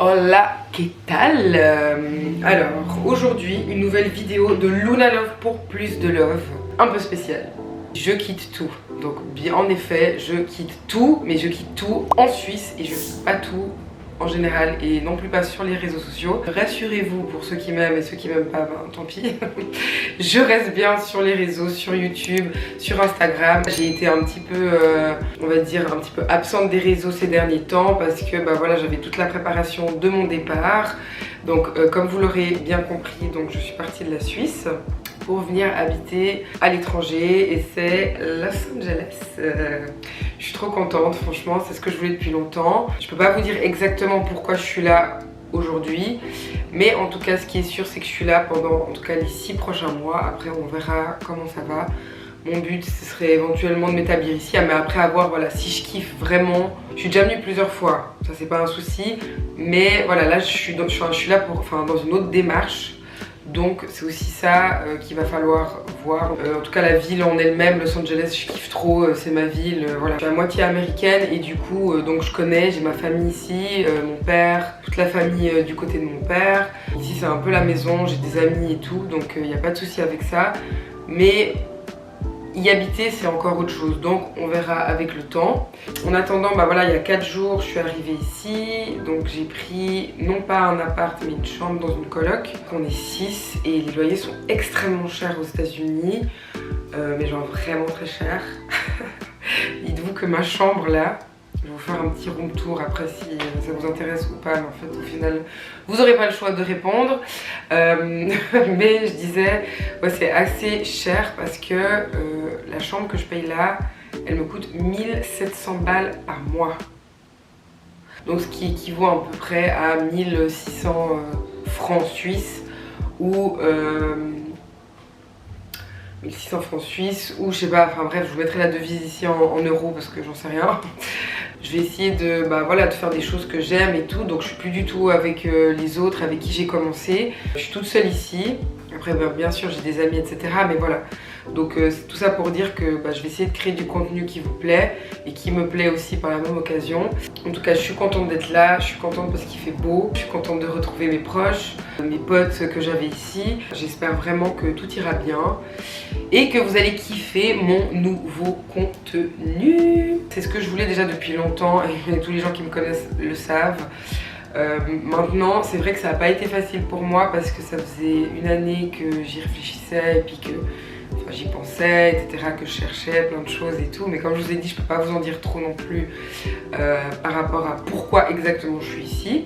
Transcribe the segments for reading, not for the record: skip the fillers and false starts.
Hola, qu'est-ce tal? Alors, aujourd'hui, une nouvelle vidéo de Luna Love pour plus de love. Un peu spéciale. Je quitte tout. Donc, bien en effet, je quitte tout, mais je quitte tout en Suisse et je quitte pas tout en général et non plus pas sur les réseaux sociaux. Rassurez-vous, pour ceux qui m'aiment et ceux qui m'aiment pas, ben tant pis. Je reste bien sur les réseaux, sur YouTube, sur Instagram. J'ai été un petit peu, on va dire, un petit peu absente des réseaux ces derniers temps parce que bah voilà, j'avais toute la préparation de mon départ. Donc comme vous l'aurez bien compris, donc je suis partie de la Suisse pour venir habiter à l'étranger et c'est Los Angeles. Je suis trop contente, franchement, c'est ce que je voulais depuis longtemps. Je peux pas vous dire exactement pourquoi je suis là aujourd'hui, mais en tout cas ce qui est sûr c'est que je suis là pendant en tout cas les 6 prochains mois. Après on verra comment ça va. Mon but ce serait éventuellement de m'établir ici, mais après avoir voilà, si je kiffe vraiment. Je suis déjà venue plusieurs fois, ça c'est pas un souci, mais voilà, là je suis là pour, enfin, dans une autre démarche. Donc c'est aussi ça qu'il va falloir voir. En tout cas la ville en elle-même, Los Angeles, je kiffe trop, c'est ma ville. Voilà. Je suis à moitié américaine et du coup donc je connais, j'ai ma famille ici, mon père, toute la famille du côté de mon père. Ici c'est un peu la maison, j'ai des amis et tout, donc il n'y a pas de souci avec ça. Mais y habiter c'est encore autre chose, donc on verra avec le temps. En attendant, bah voilà, il y a 4 jours je suis arrivée ici, donc j'ai pris non pas un appart mais une chambre dans une coloc. On est 6 et les loyers sont extrêmement chers aux États-Unis, mais genre vraiment très chers. Dites-vous que ma chambre là, je vais vous faire un petit room tour après si ça vous intéresse ou pas, mais en fait au final vous n'aurez pas le choix de répondre. Mais je disais, ouais, c'est assez cher parce que la chambre que je paye là, elle me coûte 1700 balles par mois. Donc ce qui équivaut à peu près à 1600 francs suisses ou 1600 francs suisses ou je sais pas, enfin bref, je vous mettrai la devise ici en euros parce que j'en sais rien. Je vais essayer de, bah, voilà, de faire des choses que j'aime et tout, donc je suis plus du tout avec les autres avec qui j'ai commencé. Je suis toute seule ici, après bah, bien sûr j'ai des amis etc, mais voilà. Donc c'est tout ça pour dire que bah, je vais essayer de créer du contenu qui vous plaît et qui me plaît aussi par la même occasion. En tout cas je suis contente d'être là, je suis contente parce qu'il fait beau, je suis contente de retrouver mes proches, mes potes que j'avais ici. J'espère vraiment que tout ira bien et que vous allez kiffer mon nouveau contenu. C'est ce que je voulais déjà depuis longtemps et tous les gens qui me connaissent le savent. Maintenant c'est vrai que ça n'a pas été facile pour moi parce que ça faisait une année que j'y réfléchissais et puis que j'y pensais, etc., que je cherchais plein de choses et tout, mais comme je vous ai dit, je peux pas vous en dire trop non plus par rapport à pourquoi exactement je suis ici.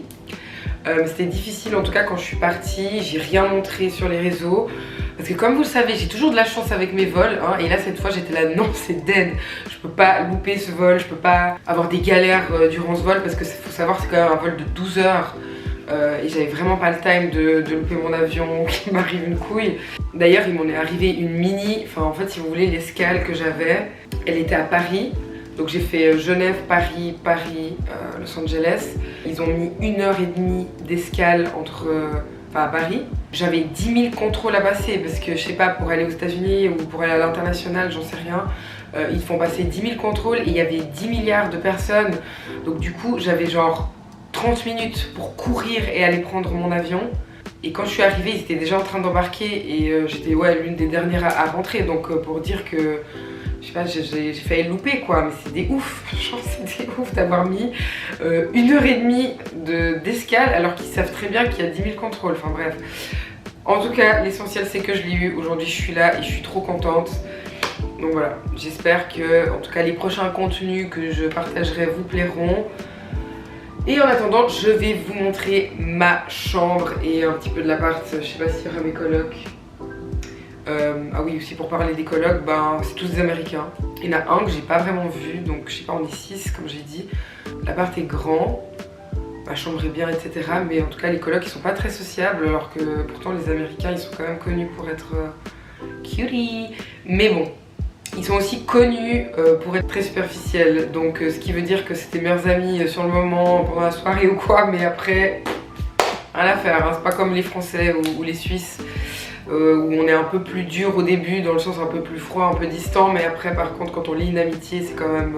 C'était difficile en tout cas quand je suis partie, j'ai rien montré sur les réseaux, parce que comme vous le savez, j'ai toujours de la chance avec mes vols, hein, et là cette fois j'étais là, non c'est dead, je peux pas louper ce vol, je peux pas avoir des galères durant ce vol, parce que faut savoir c'est quand même un vol de 12 heures. Et j'avais vraiment pas le time de louper mon avion, qu'il m'arrive une couille. D'ailleurs il m'en est arrivé une mini, enfin en fait si vous voulez l'escale que j'avais, elle était à Paris. Donc j'ai fait Genève, Paris, Los Angeles. Ils ont mis 1h30 d'escale à Paris. J'avais 10 000 contrôles à passer parce que je sais pas, pour aller aux États-Unis ou pour aller à l'international, j'en sais rien. Ils font passer 10 000 contrôles et il y avait 10 milliards de personnes. Donc du coup j'avais genre 30 minutes pour courir et aller prendre mon avion. Et quand je suis arrivée, ils étaient déjà en train d'embarquer et j'étais ouais, l'une des dernières à rentrer. Donc pour dire que, je sais pas, j'ai failli louper quoi, mais c'est des ouf. Franchement, c'est des ouf d'avoir mis 1h30 d'escale alors qu'ils savent très bien qu'il y a 10 000 contrôles. Enfin bref. En tout cas, l'essentiel c'est que je l'ai eu. Aujourd'hui, je suis là et je suis trop contente. Donc voilà, j'espère que en tout cas les prochains contenus que je partagerai vous plairont. Et en attendant, je vais vous montrer ma chambre et un petit peu de l'appart. Je sais pas s'il y aura mes colocs. Ah oui, aussi pour parler des colocs, ben, c'est tous des Américains. Il y en a un que j'ai pas vraiment vu, donc je sais pas, on est 6 comme j'ai dit. L'appart est grand, ma chambre est bien, etc. Mais en tout cas, les colocs ils sont pas très sociables, alors que pourtant les Américains ils sont quand même connus pour être cutie. Mais bon. Ils sont aussi connus pour être très superficiels, donc ce qui veut dire que c'était meilleurs amis sur le moment, pendant la soirée ou quoi, mais après, rien à faire, hein. C'est pas comme les Français ou les Suisses, où on est un peu plus dur au début, dans le sens un peu plus froid, un peu distant, mais après par contre quand on lie une amitié, c'est quand même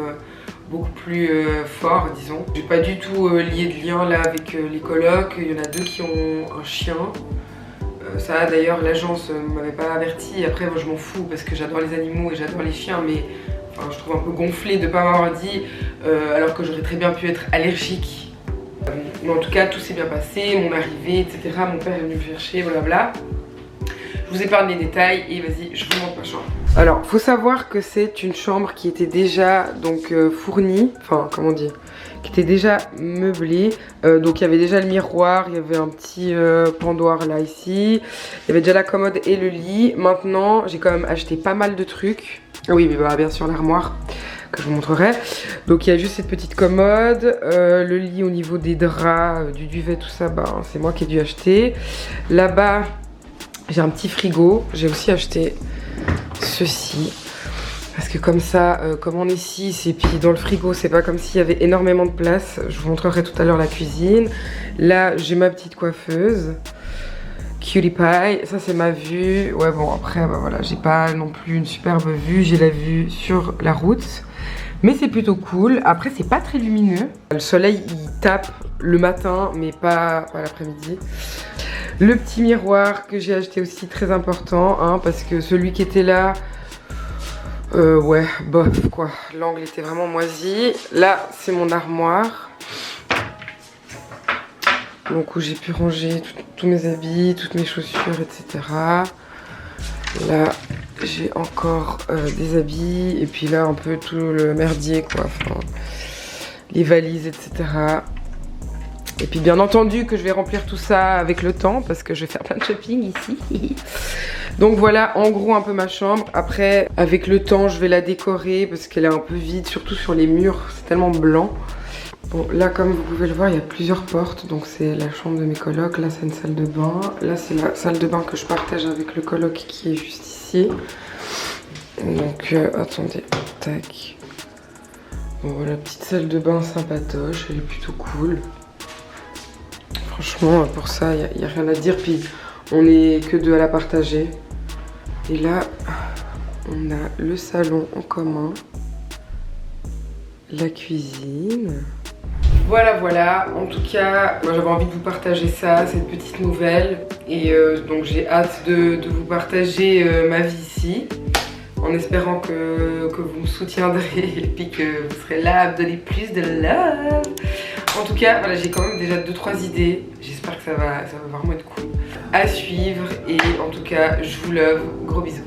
beaucoup plus fort, disons. J'ai pas du tout lié de lien là avec les colocs. Il y en a 2 qui ont un chien. Ça d'ailleurs l'agence m'avait pas averti. Après moi je m'en fous parce que j'adore les animaux et j'adore les chiens, mais enfin, je trouve un peu gonflé de pas m'avoir dit alors que j'aurais très bien pu être allergique. Mais en tout cas tout s'est bien passé, mon arrivée, etc. Mon père est venu me chercher, blablabla. Je vous épargne les détails et vas-y, je vous montre ma chambre. Alors, faut savoir que c'est une chambre qui était déjà donc fournie, enfin comment dire, qui était déjà meublée. Donc il y avait déjà le miroir, il y avait un petit pendoir là ici, il y avait déjà la commode et le lit. Maintenant, j'ai quand même acheté pas mal de trucs. Oui, mais bah, bien sûr l'armoire que je vous montrerai. Donc il y a juste cette petite commode, le lit au niveau des draps, du duvet, tout ça, bah, c'est moi qui ai dû acheter. Là-bas, j'ai un petit frigo, j'ai aussi acheté ceci. Parce que comme ça, comme on est 6 et puis dans le frigo, c'est pas comme s'il y avait énormément de place. Je vous montrerai tout à l'heure la cuisine. Là, j'ai ma petite coiffeuse. Cutie Pie, ça c'est ma vue. Ouais bon après, bah voilà, j'ai pas non plus une superbe vue. J'ai la vue sur la route. Mais c'est plutôt cool. Après, c'est pas très lumineux. Le soleil, il tape le matin, mais pas l'après-midi. Le petit miroir que j'ai acheté aussi, très important, hein, parce que celui qui était là, ouais, bof quoi. L'angle était vraiment moisi. Là, c'est mon armoire. Donc où j'ai pu ranger tous mes habits, toutes mes chaussures, etc. Là, j'ai encore des habits. Et puis là, un peu tout le merdier, quoi. Enfin, les valises, etc. Et puis bien entendu que je vais remplir tout ça avec le temps parce que je vais faire plein de shopping ici. Donc voilà en gros un peu ma chambre. Après avec le temps je vais la décorer parce qu'elle est un peu vide, surtout sur les murs, c'est tellement blanc. Bon là comme vous pouvez le voir il y a plusieurs portes. Donc c'est la chambre de mes colocs, là c'est une salle de bain. Là c'est la salle de bain que je partage avec le coloc qui est juste ici. Donc attendez, tac. Bon voilà, petite salle de bain sympatoche, elle est plutôt cool. Franchement, pour ça, il n'y a rien à dire. Puis, on est que 2 à la partager. Et là, on a le salon en commun. La cuisine. Voilà. En tout cas, moi j'avais envie de vous partager ça, cette petite nouvelle. Et donc, j'ai hâte de vous partager ma vie ici. En espérant que vous me soutiendrez et puis que vous serez là à me donner plus de love. En tout cas, voilà, j'ai quand même déjà 2-3 idées. J'espère que ça va vraiment être cool à suivre. Et en tout cas, je vous love. Gros bisous.